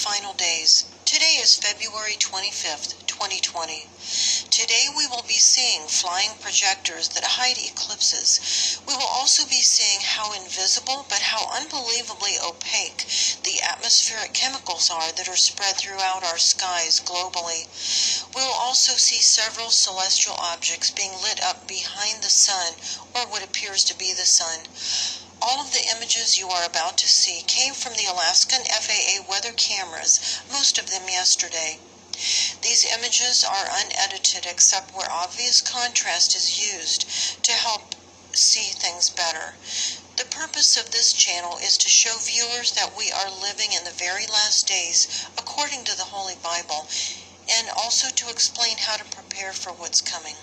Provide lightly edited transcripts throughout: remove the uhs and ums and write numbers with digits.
final days. Today is February 25th, 2020. Today we will be seeing flying projectors that hide eclipses. We will also be seeing how invisible but how unbelievably opaque the atmospheric chemicals are that are spread throughout our skies globally. We will also see several celestial objects being lit up behind the sun, or what appears to be the sun. All of the images you are about to see came from the Alaskan FAA weather cameras, most of them yesterday. These images are unedited except where obvious contrast is used to help see things better. The purpose of this channel is to show viewers that we are living in the very last days according to the Holy Bible, and also to explain how to prepare for what's coming.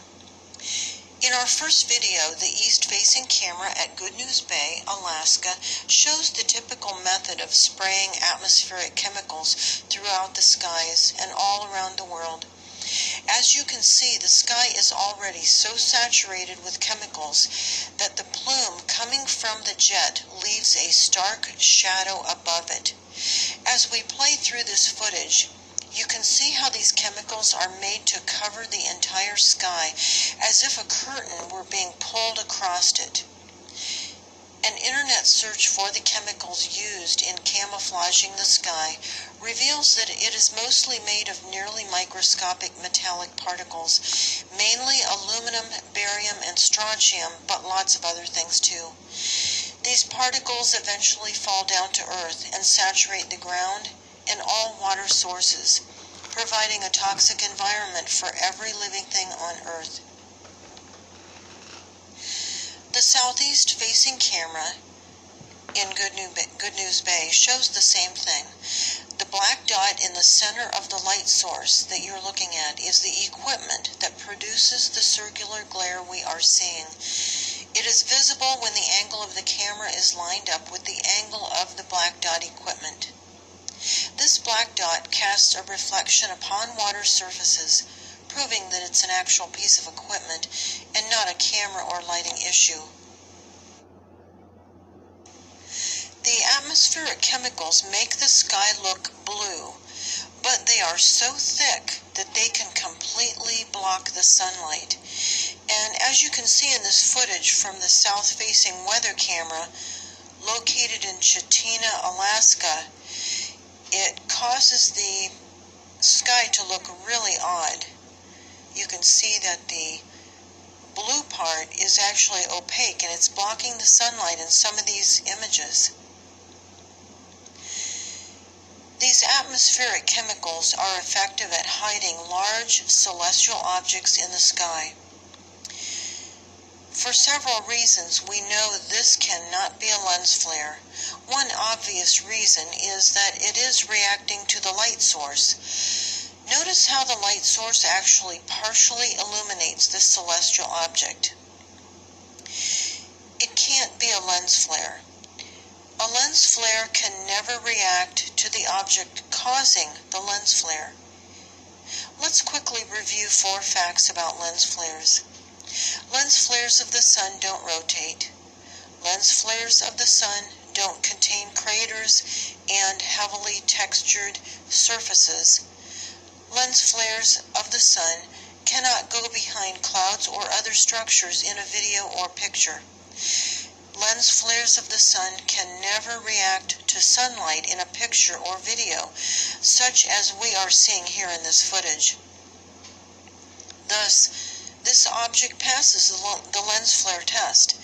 In our first video, the east-facing camera at Good News Bay, Alaska, shows the typical method of spraying atmospheric chemicals throughout the skies and all around the world. As you can see, the sky is already so saturated with chemicals that the plume coming from the jet leaves a stark shadow above it. As we play through this footage, you can see how these chemicals are made to cover the entire sky, as if a curtain were being pulled across it. An internet search for the chemicals used in camouflaging the sky reveals that it is mostly made of nearly microscopic metallic particles, mainly aluminum, barium, and strontium, but lots of other things too. These particles eventually fall down to Earth and saturate the ground and all water sources, providing a toxic environment for every living thing on Earth. The southeast-facing camera in Good News Bay shows the same thing. The black dot in the center of the light source that you're looking at is the equipment that produces the circular glare we are seeing. It is visible when the angle of the camera is lined up with the angle of the black dot equipment. This black dot casts a reflection upon water surfaces, proving that it's an actual piece of equipment and not a camera or lighting issue. The atmospheric chemicals make the sky look blue, but they are so thick that they can completely block the sunlight. And as you can see in this footage from the south-facing weather camera located in Chitina, Alaska, it causes the sky to look really odd. You can see that the blue part is actually opaque and it's blocking the sunlight in some of these images. These atmospheric chemicals are effective at hiding large celestial objects in the sky. For several reasons, we know this cannot be a lens flare. One obvious reason is that it is reacting to the light source. Notice how the light source actually partially illuminates this celestial object. It can't be a lens flare. A lens flare can never react to the object causing the lens flare. Let's quickly review 4 facts about lens flares. Lens flares of the sun don't rotate. Lens flares of the sun don't contain craters and heavily textured surfaces. Lens flares of the sun cannot go behind clouds or other structures in a video or picture. Lens flares of the sun can never react to sunlight in a picture or video, such as we are seeing here in this footage. Thus, this object passes the lens flare test.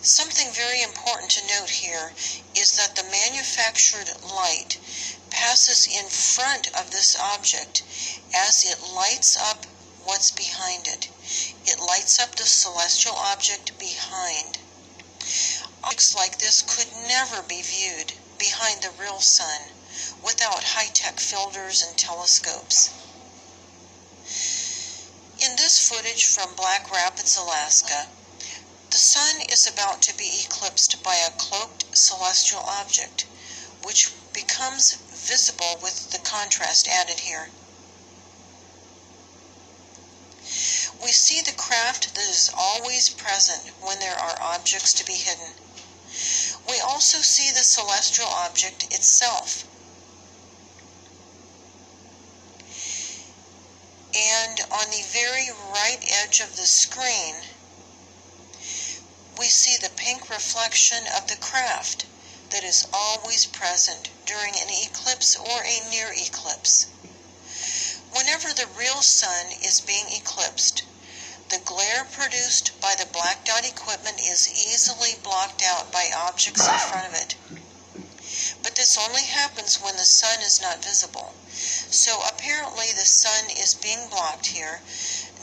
Something very important to note here is that the manufactured light passes in front of this object as it lights up what's behind it. It lights up the celestial object behind. Objects like this could never be viewed behind the real sun without high-tech filters and telescopes. In this footage from Black Rapids, Alaska, the sun is about to be eclipsed by a cloaked celestial object, which becomes visible with the contrast added here. We see the craft that is always present when there are objects to be hidden. We also see the celestial object itself. And on the very right edge of the screen, we see the pink reflection of the craft that is always present during an eclipse or a near eclipse. Whenever the real sun is being eclipsed, the glare produced by the black dot equipment is easily blocked out by objects in front of it. But this only happens when the sun is not visible. So apparently the sun is being blocked here,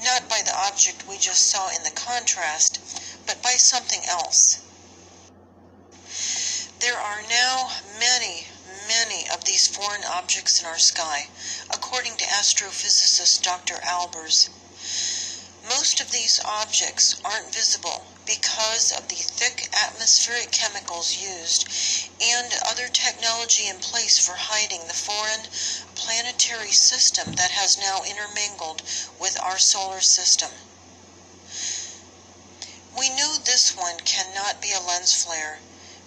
not by the object we just saw in the contrast, but by something else. There are now many of these foreign objects in our sky, according to astrophysicist Dr. Albers. Most of these objects aren't visible because of the thick atmospheric chemicals used and other technology in place for hiding the foreign planetary system that has now intermingled with our solar system. We know this one cannot be a lens flare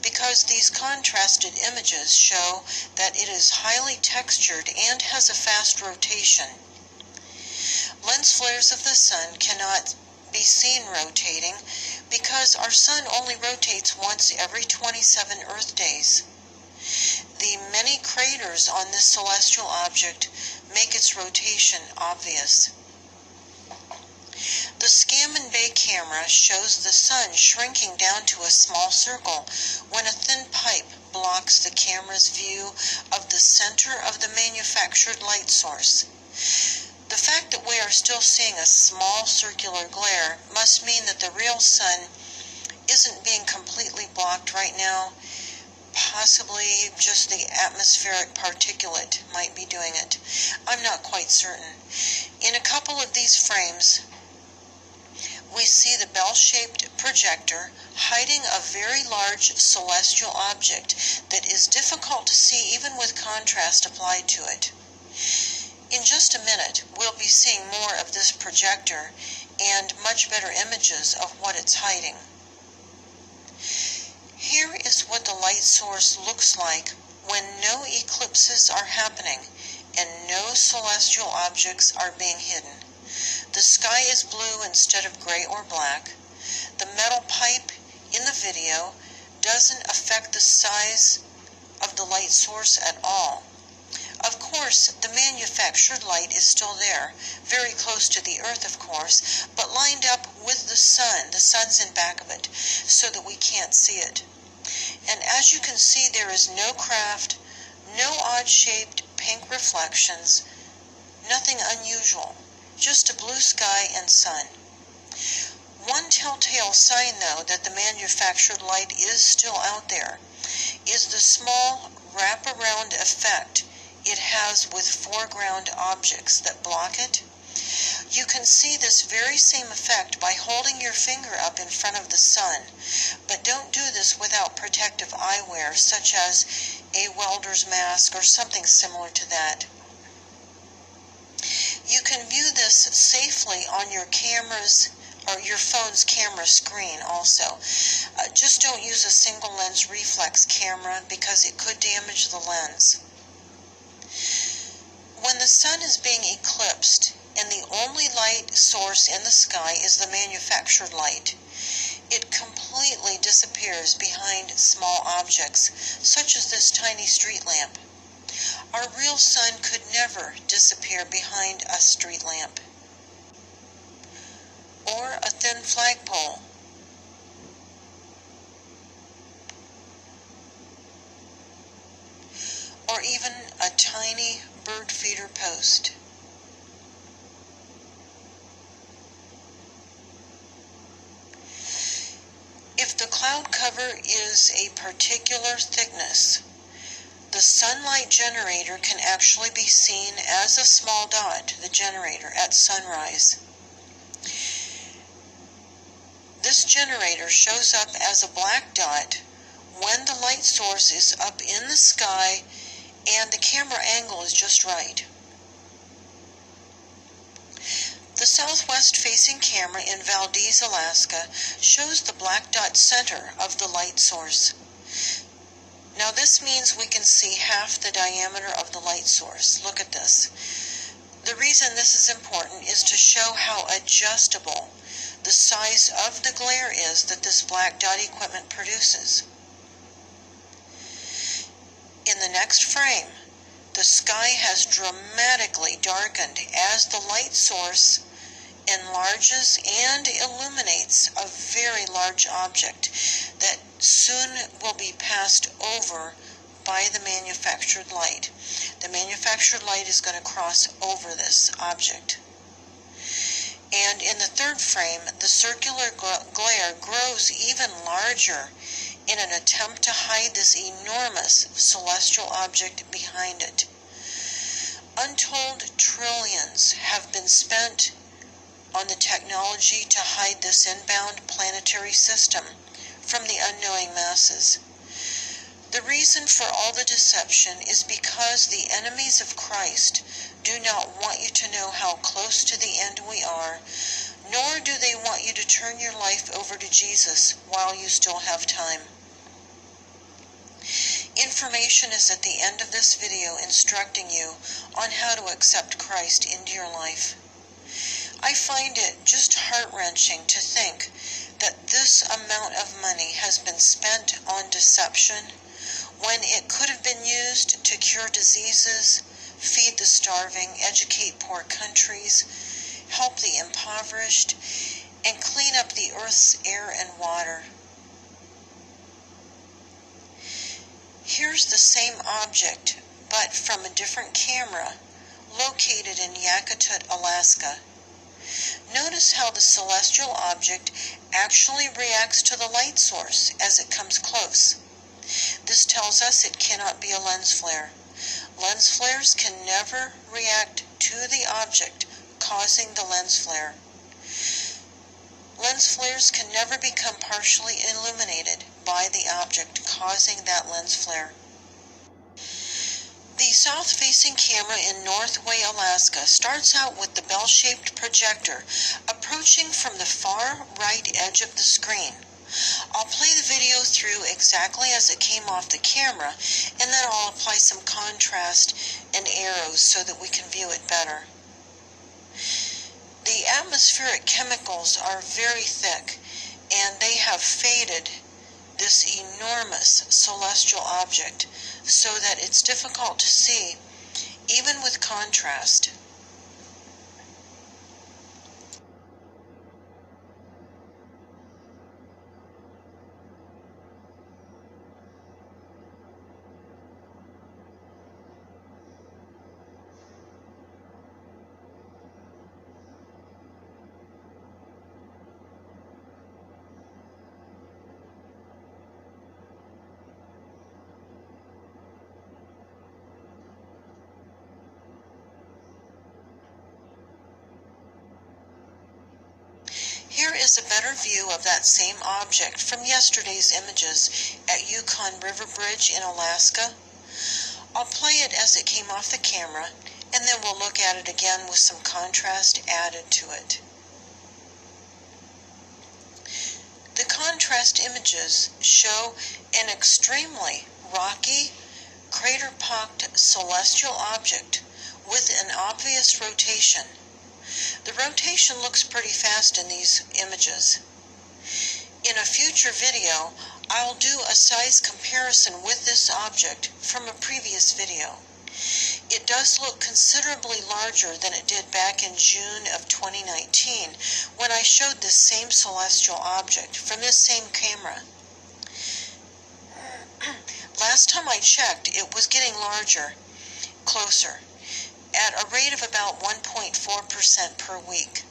because these contrasted images show that it is highly textured and has a fast rotation. Lens flares of the sun cannot be seen rotating because our sun only rotates once every 27 Earth days. The many craters on this celestial object make its rotation obvious. The Scammon Bay camera shows the sun shrinking down to a small circle when a thin pipe blocks the camera's view of the center of the manufactured light source. The fact that we are still seeing a small circular glare must mean that the real sun isn't being completely blocked right now. Possibly just the atmospheric particulate might be doing it. I'm not quite certain. In a couple of these frames, we see the bell-shaped projector hiding a very large celestial object that is difficult to see even with contrast applied to it. In just a minute, we'll be seeing more of this projector and much better images of what it's hiding. Here is what the light source looks like when no eclipses are happening and no celestial objects are being hidden. The sky is blue instead of gray or black. The metal pipe in the video doesn't affect the size of the light source at all. Of course, the manufactured light is still there, very close to the Earth, of course, but lined up with the sun. The sun's in back of it, so that we can't see it. And as you can see, there is no craft, no odd-shaped pink reflections, nothing unusual. Just a blue sky and sun. One telltale sign, though, that the manufactured light is still out there is the small wraparound effect it has with foreground objects that block it. You can see this very same effect by holding your finger up in front of the sun, but don't do this without protective eyewear, such as a welder's mask or something similar to that. You can view this safely on your camera's or your phone's camera screen also. Just don't use a single lens reflex camera because it could damage the lens. When the sun is being eclipsed and the only light source in the sky is the manufactured light, it completely disappears behind small objects, such as this tiny street lamp. Our real sun could never disappear behind a street lamp or a thin flagpole. Or even a tiny bird feeder post. If the cloud cover is a particular thickness, the sunlight generator can actually be seen as a small dot, the generator, at sunrise. This generator shows up as a black dot when the light source is up in the sky and the camera angle is just right. The southwest-facing camera in Valdez, Alaska, shows the black dot center of the light source. Now this means we can see half the diameter of the light source. Look at this. The reason this is important is to show how adjustable the size of the glare is that this black dot equipment produces. In the next frame, the sky has dramatically darkened as the light source enlarges and illuminates a very large object that soon will be passed over by the manufactured light. The manufactured light is going to cross over this object. And in the third frame, the circular glare grows even larger in an attempt to hide this enormous celestial object behind it. Untold trillions have been spent on the technology to hide this inbound planetary system from the unknowing masses. The reason for all the deception is because the enemies of Christ do not want you to know how close to the end we are, nor do they want you to turn your life over to Jesus while you still have time. Information is at the end of this video instructing you on how to accept Christ into your life. I find it just heart-wrenching to think that this amount of money has been spent on deception when it could have been used to cure diseases, feed the starving, educate poor countries, help the impoverished, and clean up the earth's air and water. Here's the same object, but from a different camera, located in Yakutat, Alaska. Notice how the celestial object actually reacts to the light source as it comes close. This tells us it cannot be a lens flare. Lens flares can never react to the object causing the lens flare. Lens flares can never become partially illuminated by the object causing that lens flare. The south-facing camera in Northway, Alaska starts out with the bell-shaped projector approaching from the far right edge of the screen. I'll play the video through exactly as it came off the camera, and then I'll apply some contrast and arrows so that we can view it better. The atmospheric chemicals are very thick, and they have faded this enormous celestial object so that it's difficult to see, even with contrast. Here is a better view of that same object from yesterday's images at Yukon River Bridge in Alaska. I'll play it as it came off the camera, and then we'll look at it again with some contrast added to it. The contrast images show an extremely rocky, crater-pocked celestial object with an obvious rotation. The rotation looks pretty fast in these images. In a future video, I'll do a size comparison with this object from a previous video. It does look considerably larger than it did back in June of 2019 when I showed this same celestial object from this same camera. Last time I checked, it was getting larger, closer, at a rate of about 1.4% per week.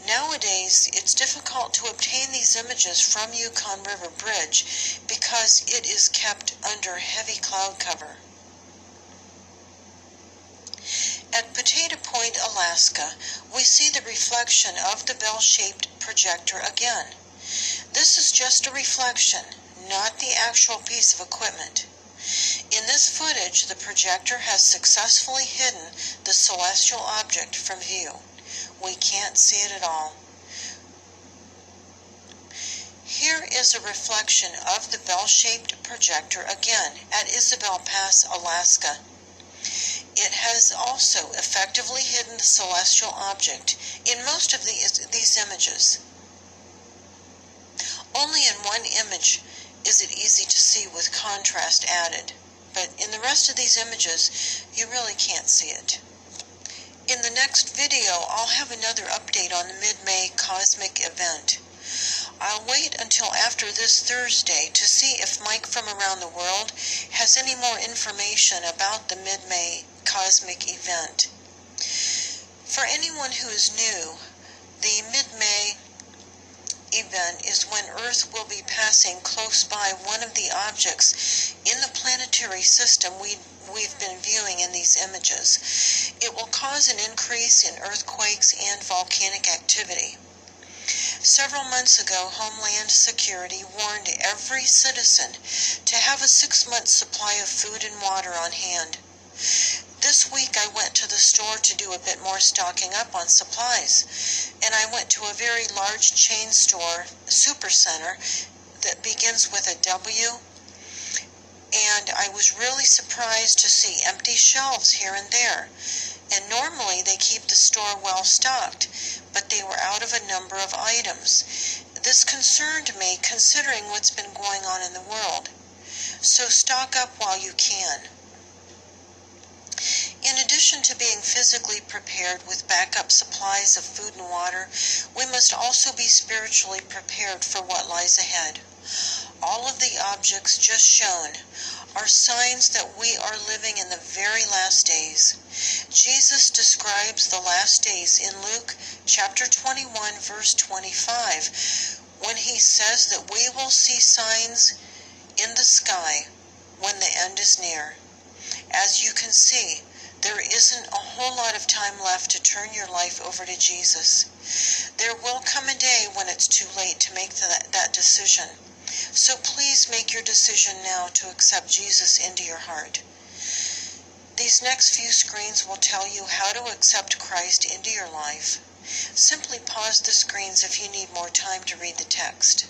Nowadays, it's difficult to obtain these images from Yukon River Bridge because it is kept under heavy cloud cover. At Potato Point, Alaska, we see the reflection of the bell-shaped projector again. This is just a reflection, not the actual piece of equipment. In this footage, the projector has successfully hidden the celestial object from view. We can't see it at all. Here is a reflection of the bell-shaped projector again at Isabel Pass, Alaska. It has also effectively hidden the celestial object in most of these images. Only in one image is it easy to see with contrast added, but in the rest of these images, you really can't see it. In the next video, I'll have another update on the mid-May cosmic event. I'll wait until after this Thursday to see if Mike from around the world has any more information about the mid-May cosmic event. For anyone who is new, the mid-May event is when Earth will be passing close by one of the objects in the planetary system we've been viewing in these images. It will cause an increase in earthquakes and volcanic activity. Several months ago, Homeland Security warned every citizen to have a 6-month supply of food and water on hand. This week I went to the store to do a bit more stocking up on supplies, and I went to a very large chain store, supercenter, that begins with a W, and I was really surprised to see empty shelves here and there. And normally they keep the store well stocked, but they were out of a number of items. This concerned me considering what's been going on in the world. So stock up while you can. In addition to being physically prepared with backup supplies of food and water, we must also be spiritually prepared for what lies ahead. All of the objects just shown are signs that we are living in the very last days. Jesus describes the last days in Luke chapter 21, verse 25, when he says that we will see signs in the sky when the end is near. As you can see, there isn't a whole lot of time left to turn your life over to Jesus. There will come a day when it's too late to make that decision. So please make your decision now to accept Jesus into your heart. These next few screens will tell you how to accept Christ into your life. Simply pause the screens if you need more time to read the text.